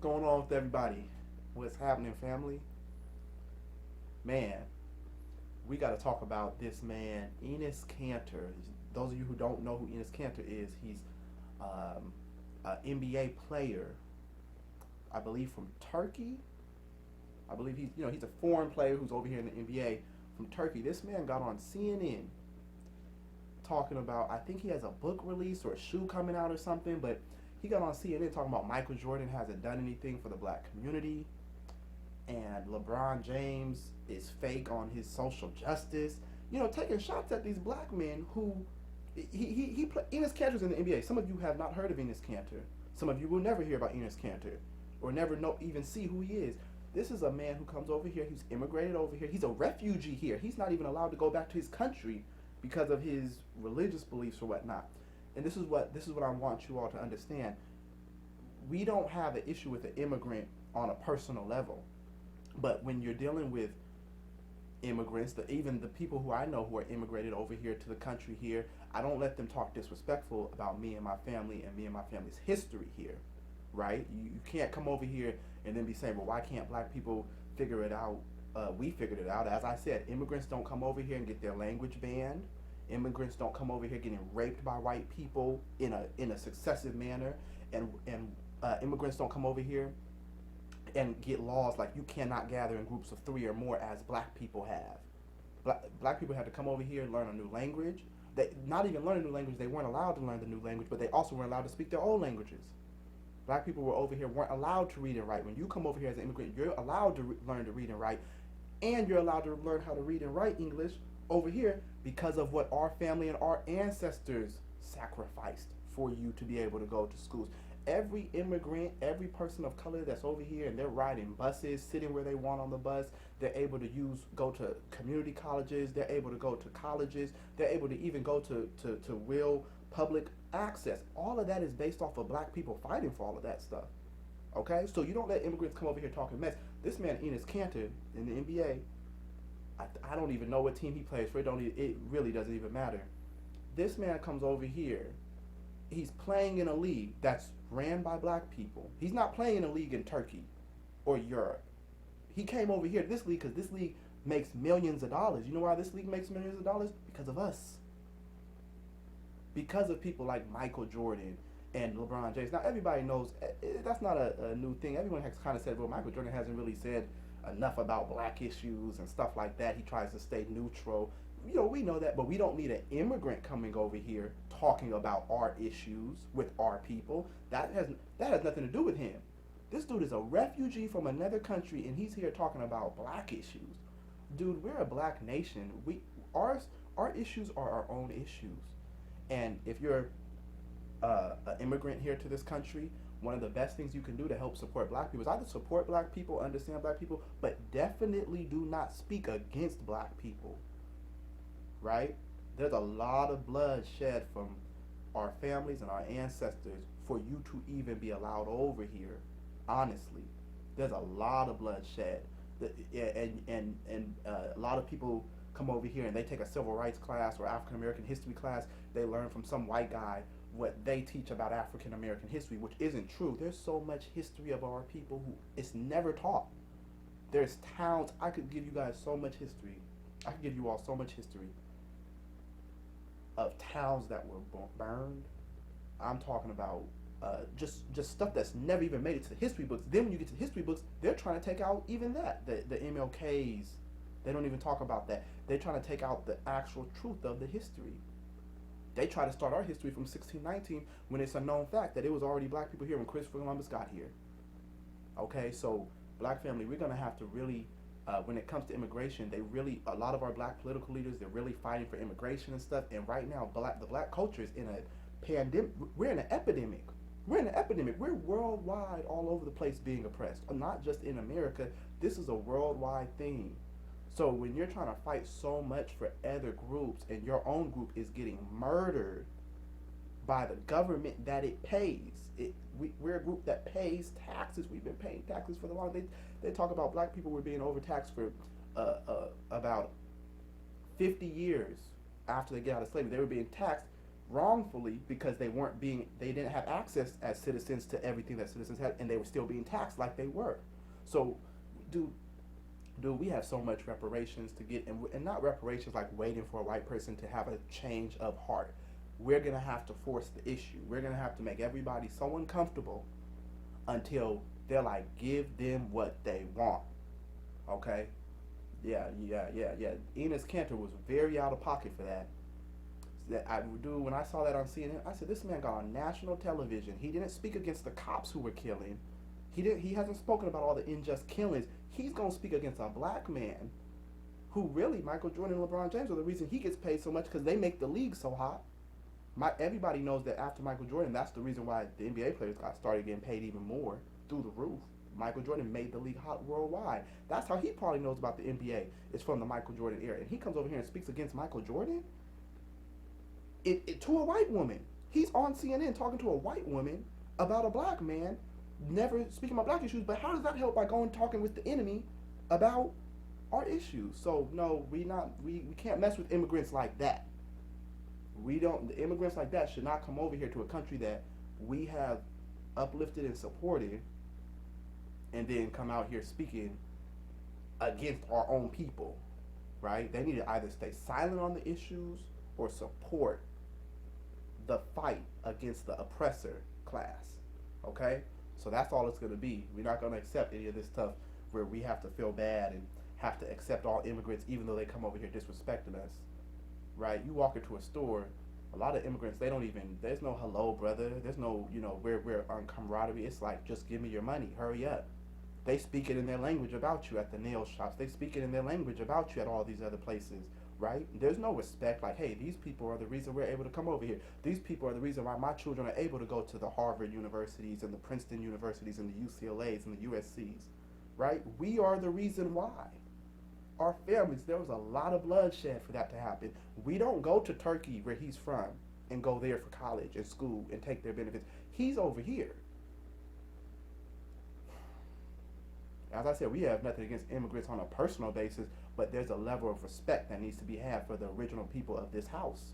going on with everybody? What's happening, family? Man, we got to talk about this man, Enes Kanter. Those of you who don't know who Enes Kanter is, he's um, an NBA player, I believe from Turkey. I believe he's a foreign player who's over here in the NBA from Turkey. This man got on CNN talking about, I think he has a book release or a shoe coming out or something, but he got on CNN talking about Michael Jordan hasn't done anything for the black community, and LeBron James is fake on his social justice. Taking shots at these black men who he play. Enes Kanter's in the NBA. Some of you have not heard of Enes Kanter. Some of you will never hear about Enes Kanter, or never know even see who he is. This is a man who comes over here. He's immigrated over here. He's a refugee here. He's not even allowed to go back to his country because of his religious beliefs or whatnot. And this is what I want you all to understand. We don't have an issue with an immigrant on a personal level, but when you're dealing with immigrants, even the people who I know who are immigrated over here to the country here, I don't let them talk disrespectful about me and my family and me and my family's history here, right? You can't come over here and then be saying, well, why can't black people figure it out? We figured it out. As I said, immigrants don't come over here and get their language banned. Immigrants don't come over here getting raped by white people in a successive manner, and immigrants don't come over here and get laws like you cannot gather in groups of 3 or more as black people have. Black people had to come over here and learn a new language. They not even learn a new language. They weren't allowed to learn the new language, but they also weren't allowed to speak their old languages. Black people were over here weren't allowed to read and write. When you come over here as an immigrant, you're allowed to learn to read and write, and you're allowed to learn how to read and write English over here because of what our family and our ancestors sacrificed for you to be able to go to schools. Every immigrant, every person of color that's over here, and they're riding buses, sitting where they want on the bus, they're able to go to community colleges, they're able to go to colleges, they're able to even go to real public access. All of that is based off of black people fighting for all of that stuff. Okay? So you don't let immigrants come over here talking mess. This man, Enes Kanter, in the NBA, I don't even know what team he plays for. It really doesn't even matter. This man comes over here. He's playing in a league that's ran by black people. He's not playing in a league in Turkey or Europe. He came over here to this league because this league makes millions of dollars. You know why this league makes millions of dollars? Because of us. Because of people like Michael Jordan and LeBron James. Now, everybody knows that's not a new thing. Everyone has kind of said, well, Michael Jordan hasn't really said enough about black issues and stuff like that. He tries to stay neutral. We know that, but we don't need an immigrant coming over here talking about our issues with our people. That has nothing to do with him. This dude is a refugee from another country, and he's here talking about black issues. Dude, we're a black nation. Our issues are our own issues. And if you're an immigrant here to this country, one of the best things you can do to help support black people is either support black people, understand black people, but definitely do not speak against black people. Right? There's a lot of blood shed from our families and our ancestors for you to even be allowed over here. Honestly, there's a lot of blood shed, and a lot of people come over here and they take a civil rights class or African American history class. They learn from some white guy what they teach about African American history, which isn't true. There's so much history of our people who it's never taught. There's towns. I could give you guys so much history. I could give you all so much history of towns that were burned. I'm talking about just stuff that's never even made it to the history books. Then when you get to the history books, they're trying to take out even that. The MLKs, they don't even talk about that. They're trying to take out the actual truth of the history. They try to start our history from 1619 when it's a known fact that it was already black people here when Christopher Columbus got here. Okay, so black family, we're going to have to really, when it comes to immigration, a lot of our black political leaders, they're really fighting for immigration and stuff. And right now, the black culture is in a pandemic. We're in an epidemic. We're worldwide, all over the place being oppressed. Not just in America. This is a worldwide thing. So when you're trying to fight so much for other groups and your own group is getting murdered by the government that it pays, we're a group that pays taxes. We've been paying taxes for the long. They talk about black people were being overtaxed for about 50 years after they get out of slavery. They were being taxed wrongfully because they didn't have access as citizens to everything that citizens had, and they were still being taxed like they were. So, do we have so much reparations to get, and not reparations like waiting for a white person to have a change of heart. We're gonna have to force the issue. We're gonna have to make everybody so uncomfortable until they're like, give them what they want. Okay? Yeah. Enes Kanter was very out of pocket for that. When I saw that on CNN, I said, this man got on national television. He didn't speak against the cops who were killing. He hasn't spoken about all the unjust killings. He's gonna speak against a black man who really, Michael Jordan and LeBron James are the reason he gets paid so much because they make the league so hot. Everybody knows that after Michael Jordan, that's the reason why the NBA players got started getting paid even more through the roof. Michael Jordan made the league hot worldwide. That's how he probably knows about the NBA. It's from the Michael Jordan era. And he comes over here and speaks against Michael Jordan to a white woman. He's on CNN talking to a white woman about a black man, never speaking about black issues. But how does that help by going talking with the enemy about our issues? So no, we can't mess with immigrants like that. The immigrants like that should not come over here to a country that we have uplifted and supported and then come out here speaking against our own people, right? They need to either stay silent on the issues or support the fight against the oppressor class, okay? So that's all it's going to be. We're not going to accept any of this stuff where we have to feel bad and have to accept all immigrants even though they come over here disrespecting us, right? You walk into a store, a lot of immigrants, there's no hello, brother. There's no, we're on camaraderie. It's like, just give me your money. Hurry up. They speak it in their language about you at the nail shops. They speak it in their language about you at all these other places, right? There's no respect like, hey, these people are the reason we're able to come over here. These people are the reason why my children are able to go to the Harvard universities and the Princeton universities and the UCLAs and the USCs, right? We are the reason why. Our families, there was a lot of bloodshed for that to happen. We don't go to Turkey, where he's from, and go there for college and school and take their benefits. He's over here. As I said, we have nothing against immigrants on a personal basis, but there's a level of respect that needs to be had for the original people of this house.